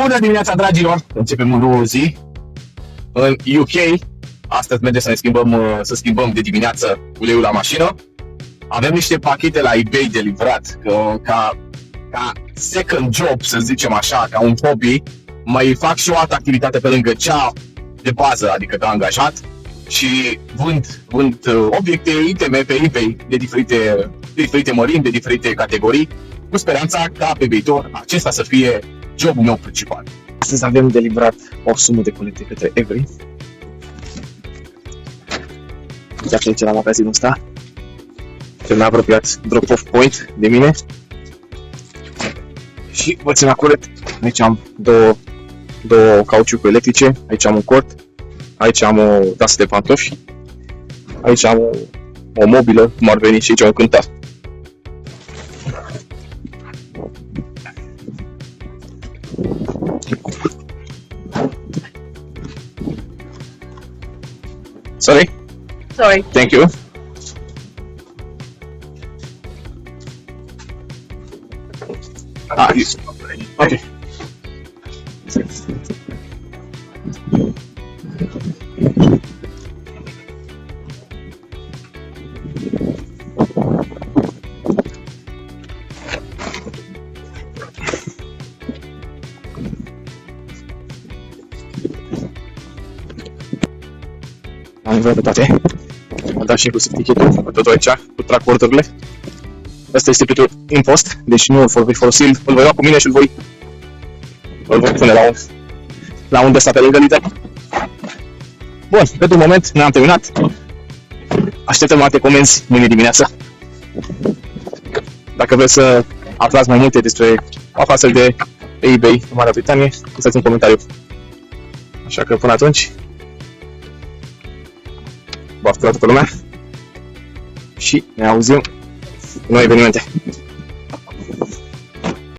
Bună dimineața, dragilor! Începem o nouă zi în UK. Astăzi mergem să schimbăm de dimineață uleiul la mașină. Avem niște pachete la eBay de livrat, ca second job, să zicem așa, ca un hobby. Mai fac și o altă activitate pe lângă cea de bază, adică ca angajat, și vând obiecte, iteme pe eBay de diferite mărimi, de diferite categorii, cu speranța ca pe viitor acesta să fie jobul meu principal. Astăzi avem de livrat o sumă de colecte către Every. Uite aici la magazinul ăsta. Cel mai apropiat drop-off point de mine. Și vă țin la curent. Aici am două cauciucuri electrice. Aici am un cort. Aici am o tasă de pantofi. Aici am o mobilă, cum ar veni, și aici un cântar. Sorry. Thank you. Okay. Am nevoie de toate. Am dat și inclusiv tichetul, totul aici, cu track-order-urile. Asta este pentru impost, deci nu îl voi folosi, îl voi lua cu mine și îl voi pune la unde sta pe lângă Lidl. Bun, pentru moment ne-am terminat. Așteptăm alte comenzi mâine dimineața. Dacă vreți să aflați mai multe despre afaceri de eBay în Marea Britanie, lăsați un comentariu. Așa că până atunci, baftă la toată lumea și ne auzim în noi evenimente.